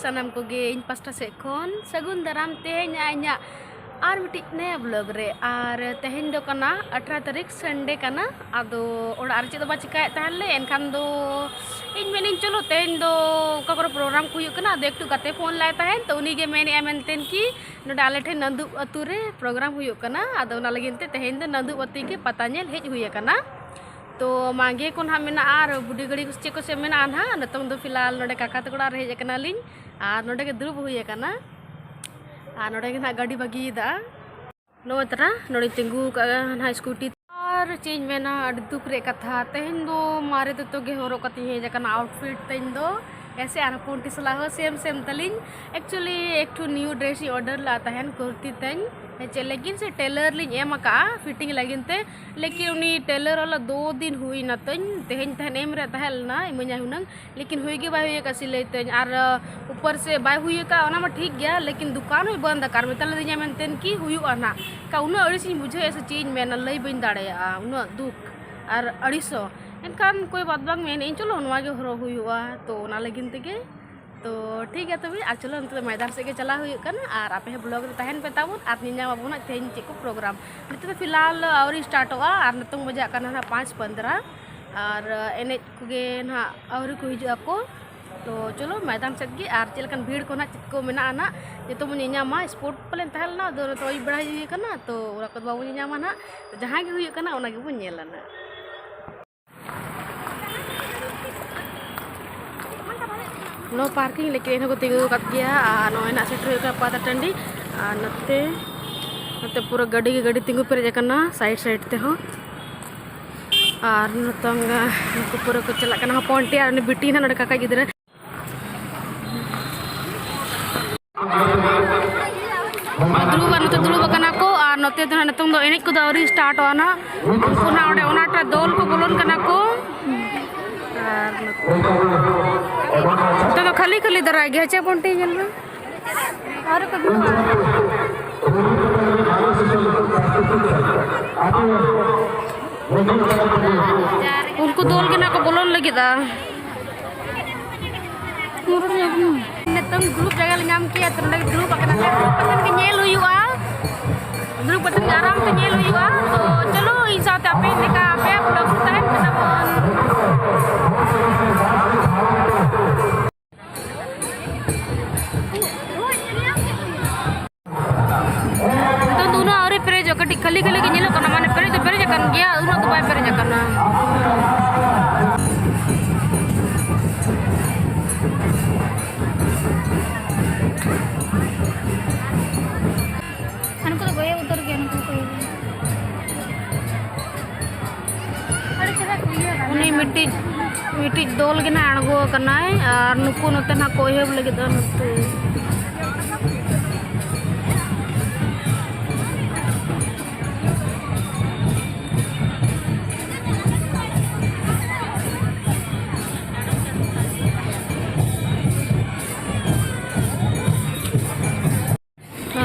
sanam koge in pasta sekon sagun daram tehnya anya ar mitik ne vlog re ar tehin do kana 18 tarik Sunday kana ado ora ar chito ba chikai tahle enkan do in menin cholo tehin do kakoro program ku yuk kana ado ektu kate phone lai tahen to uni ge meni amenten ki no dale the nandu ature program huyuk kana ado na lagin te tehin do nandu ati ke patanyel hej huya kana तो मांगे को ना मेना are बुढ़ी गड़ी कुछ check से मेना आना नतंग दो फिलहाल नोडे काका तो कड़ा रहे जकना लिंग आर नोडे के दुरुब हुई कना आर नोडे के ना गाड़ी बगी दा नो तरा नोडे तिंगू का ना स्कूटी आर चेंज मेना दुख रे कथा तेन दो मारे तो गे होरो कती है जकना आउटफिट तेन दो ऐसे आना पोंटी सलाह सेम सेम तलिंग एक्चुअली एक टू न्यू ड्रेस ऑर्डर लाता है कुर्ती तेन लेकिन से टेलर लिंग एम का फिटिंग लगिन ते लेकिन उनी टेलर वाला 2 दिन हुई ना तन तेहन तेहन एम रे तहल ना इमanya हुनंग लेकिन हुई के बाय हुई का सिले तन आर ऊपर से बाय हुई का ओना में ठीक गया लेकिन दुकान में बंद कर मेतल दिया मेनतेन की हुई आना का उन अड़िसी मुझे ऐसे चीज में लई बइन दाड़े उन दुख आर अड़िसो एनकान कोई बात बांग में इन चलो नवा गे हरो हुआ तो ना लगिन तेगे तो ठीक है तभी आज चलो तो मैदान से के चला हुई कन और आप ब्लॉग रे तहन पे ताबुन आप निजा बाबुन तेन चेक को प्रोग्राम नित फिलहाल और स्टार्ट होगा और नतंग बजा कना 5:15 और एने कुगे ना और को हिजु को तो चलो मैदान से गे और चलकन भीड़ को ना को मेना ना जे तो निजा मा स्पोर्ट प्लेन तहल ना दो तो बड़ा ही कना तो ओरा को बाबू निजा मा ना जहां गे हुई कना ओना गे बन नेलना नो पार्किंग लेकिन इनको तिंगु कत गया नो ना सेटर का पाता टंडी नते नते पूरा गाड़ी तिंगु पेरे जकना साइड साइड ते हो और नतंग को पूरा को चला कना पोंटी और बिटी ना नडे काका गिदरे दुरुब कना को और नते तो नतंग दो एने को दौरी स्टार्ट होना पुना ओडे ओनाटा दोल को बोलन कना को तो खाली खाली दरा गया चे पोंटी जल और उनको दोल के ना को बोलन लगी दा नतंग ग्रुप जगह नाम किया तो लगे ग्रुप अकना पतन के नेल हुआ ग्रुप पतन आराम से नेल हुआ तो चलो इन साथ आपे निका आपे ब्लॉग तहन खाली खाली के नेलो कना माने पेरे जकन गया उनो तो बाय पेरे जकना अनको तो गए उधर गया उनको कोई अरे चला क्लियर उनी मिट्टी दोल के ना अणगो कना है और नुको नते ना कोई हेब लगे दन नते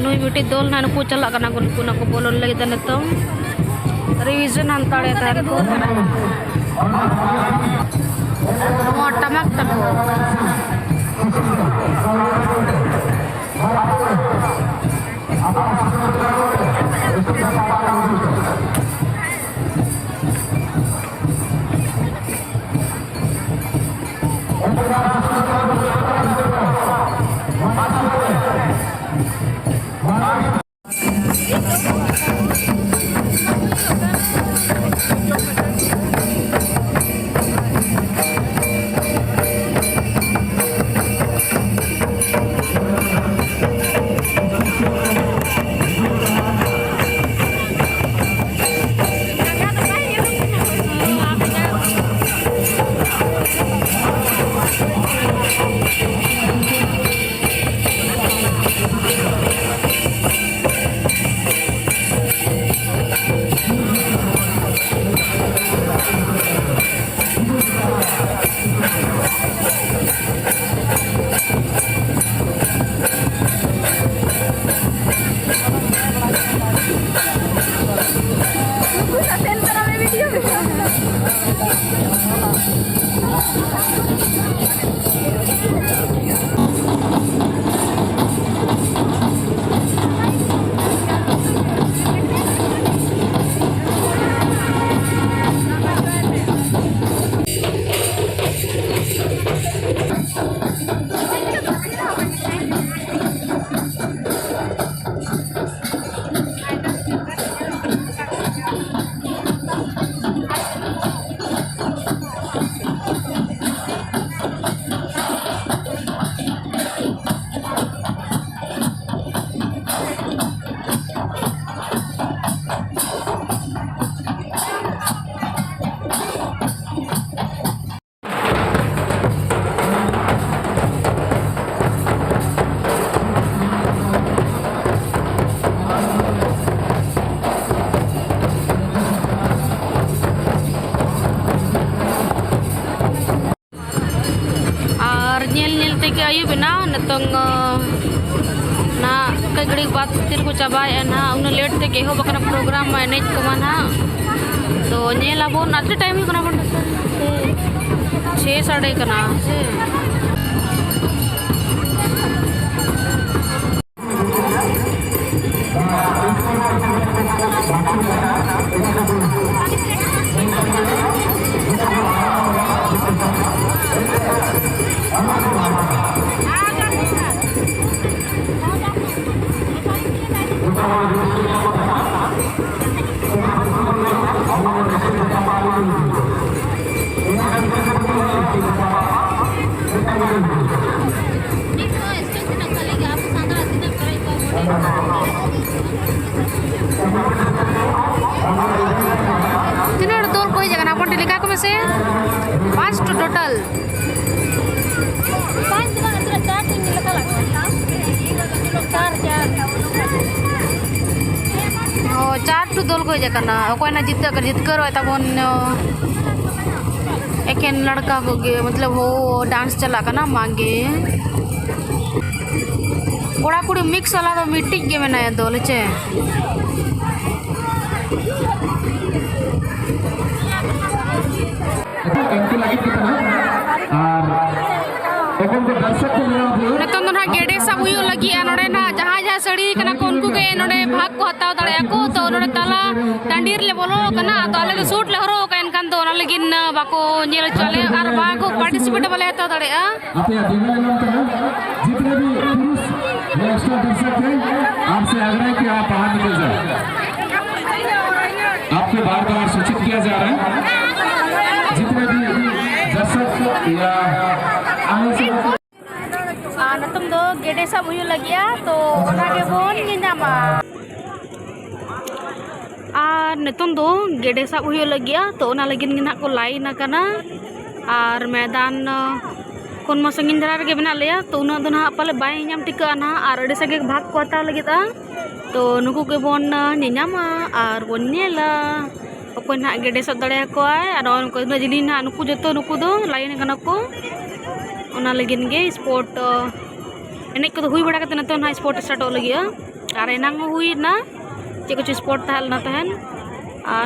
नुई बिटी दोल ना नुको चला कना को ना को बोलन लगे दन तो रिवीजन अंताड़े तार को टमक तक ayu bina netong na kay gari bat tir ko cabay na una late te keho bakana program manage ko mana to nyela bon at time ko na bon 6 साढ़े kana se Tinor dol koi jaga na ponti likha ko mase 5 to total 5 jana atra 4 tin likha lagta 4 to dol koi jaga na koi na जीत कर तबन एकेन लड़का को गे मतलब वो dance चला ना मांगे कोड़ा कुड़ी मिक्स वाला तो मिट्टी के में नया दो लेचे इनकी लगी कितना और एकोन को दर्शक को मिला हो नतन ना गेडे सब हुई लगी नोडे ना जहां जहां सड़ी कना कोन को के नोडे भाग को हताव दड़े को तो नोडे तला टांडीर ले बोलो कना तो आले तो सूट ले हरो कान कान तो ना लगिन बाको नेल चले और बाको पार्टिसिपेट वाले हताव दड़े अपने दिनों में जितने भी पुरुष या एक्स्ट्रा दर्शक हैं आपसे आग्रह है कि आप बाहर निकल जाएं आपको बार-बार सूचित किया जा रहा है जितने भी दर्शक या नतम दो गेडे सब हुई लगी तो ओना के बोन गिनामा नतम दो गेडे सब हुई लगी तो ओना लगिन गिना को लाइन कना और मैदान कोन मा संगिन धरा रे बना लिया तो उना दो ना पाले बाय नाम टिका ना और अडे सगे भाग को हताव लगी तो नुकु के बोन निनामा और बोन नेला ओको ना गेडे सब दड़े को और उनको जिली ना नुकु जतो नुकु दो लाइन कना को ओना लगिन गे स्पोर्ट एने को हुई बड़ा कते नतो ना स्पोर्ट स्टार्ट हो लगी और एनांग हुई ना जे कुछ स्पोर्ट थाल ना तहन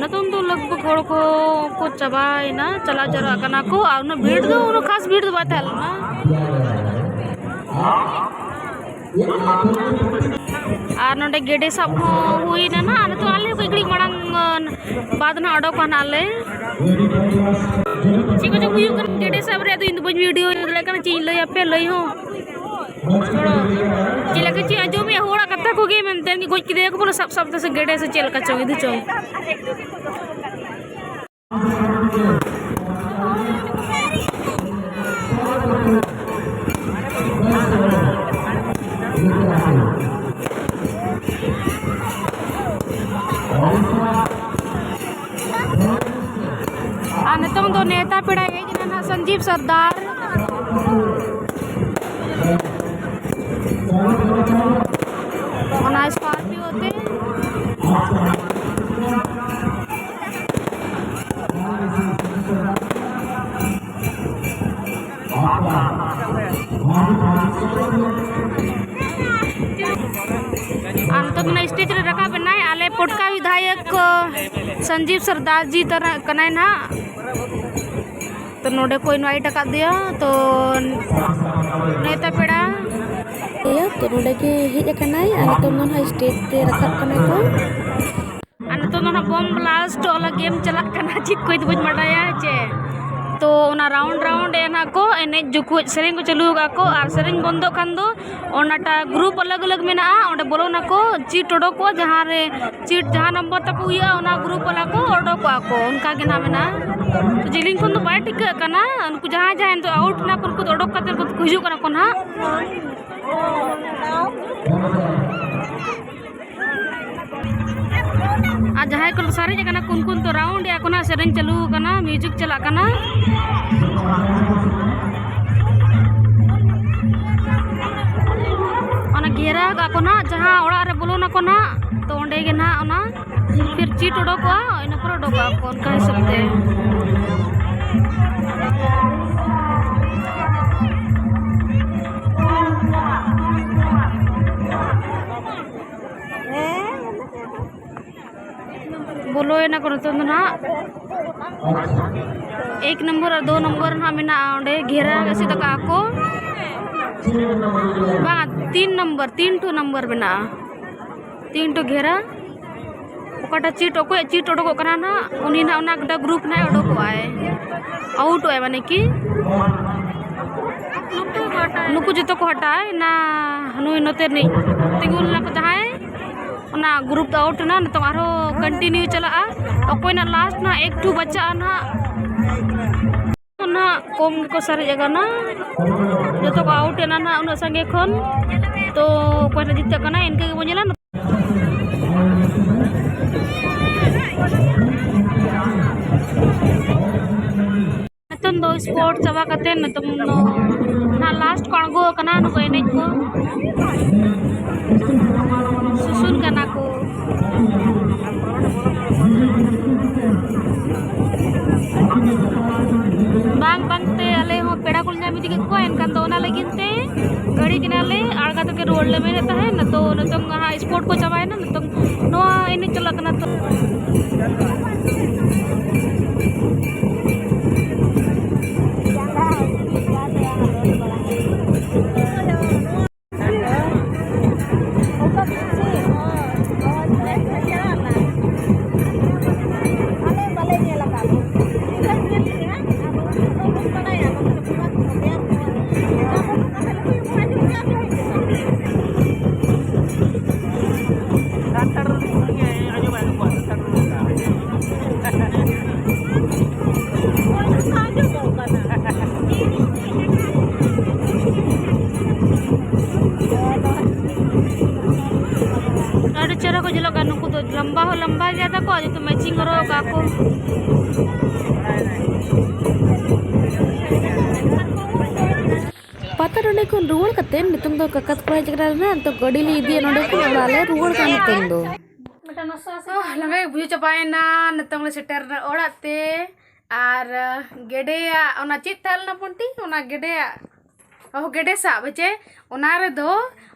नतन तो लगभग हड़ को चाबाई ना चला जरा कना को और ना भीड़ दो उन खास भीड़ दो बात ना और नोडे गेडे सब हुई ना ना तो आले को इकड़ी मड़ांग बाद ना अडो का नाले चिको जो हुई कर गेडे सब रे तो इन बज वीडियो लेकर ची लय पे लय हो छोड़ो चिला के ची जो में होड़ा कथा को गे मनते कि कोई किदे को बोलो सब से गेडे से चल का चो इधर चो नतम दो नेता पेड़ा है ना संजीव सरदार ओना स्कॉर्पियो होते तो ना स्टेज रे रखा बनाए आले पोटका विधायक संजीव सरदार जी तरह कनाय ना तो नोडे को इनवाइट कर दिया तो नेता पेड़ा ये तो नोडे के हिज कनाय आले तो ना स्टेज ते रखा कने को आने तो ना बम ब्लास्ट वाला गेम चला कना चित कोई तो बज मडाया चे तो ओना राउंड एना को एने जुकु सेरेंग को चालू का को और सेरेंग बंदो खान दो ओनाटा ग्रुप अलग अलग मेना ओंडे बोलो ना को चीट ओडो को जहां रे चीट जहां नंबर तक हुआ ओना ग्रुप वाला को ओडो को उनका के नाम ना तो जिलिंग को तो बाय टिका कना उनको जहां जहां तो आउट ना को ओडो कते को हिजु कना को ना आ जहां को सारे जगह ना कुन तो राउंड या कोना सेरेंग चालू कना म्यूजिक चला कना ओना घेरा का कोना जहां ओड़ा रे बोलो ना कोना तो ओंडे गे ना ओना फिर चीट ओडो को इन पर ओडो को उनका हिसाब से बोलो ना को तो ना 1 नंबर और 2 नंबर ना मेना ओंडे घेरा गसी तक आको बा 3 नंबर 3 टू नंबर मेना 3 टू घेरा ओकाटा चीट ओको चीट ओडको कना ना उनी ना ओना गटा ग्रुप ना ओडको आए आउट होए माने कि नुकु जतो को हटाए ना नुई नते नहीं तिंगुल ना को जहाए ओना ग्रुप आउट ना तो आरो कंटिन्यू चला ओकोय ना लास्ट ना 1 टू बच्चा ना ना कम को सारे जगह ना जतो को आउट ना ना उना संगे खन तो कोई ना जितता कना इनके के बोझला ना नतन दो स्पोर्ट चाबा कते नतम नो ना लास्ट को अणगो कना नो एनेज को सुसुन कना को बांग बांग ते अले हो पेड़ा कुल जामी दिके को एनकान तो ओना लगिन ते घड़ी किनाले आड़गा तके रोड ले मेरे ता है न तो नतम हा स्पोर्ट को चाबाय ना नतम नो एने चला कना तो चेहरा को जलो का नुकु तो लंबा गया था को तो मैचिंग करो का को पता नोडे को रुवड़ कते नितुंग दो ककत को जगरा ना तो गडी ली इदी नोडे को वाले रुवड़ का नितुंग दो लगे बुझ चपाए ना नितुंग ले सेटर ओड़ाते आर गेडेया ओना चित थाल ना पुंटी ओना गेडेया ओ गेडे सा बचे ओना रे दो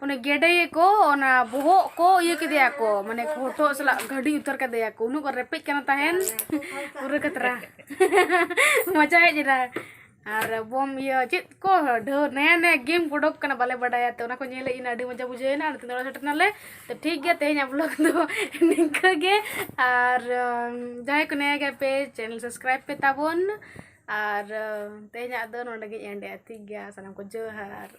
ओने गेडे को ओना बोहो को ये के दिया को माने फोटो सला घड़ी उतर के दिया को उनु को रेपिक कना ताहेन पूरा कतरा मजा है जरा आर बम ये चित को ढेर नया नया गेम कोडक कना बाले बडाया तो ओना को नेले इन आडी मजा बुझे ना तिनोड़ा सटनाले तो ठीक गया तेहें ब्लॉग दो निका गे आर जाय को नया गे पे चैनल सब्सक्राइब पे ताबोन आर तेहें दो नोडे गे एंडे ठीक गया सलाम को जोहार।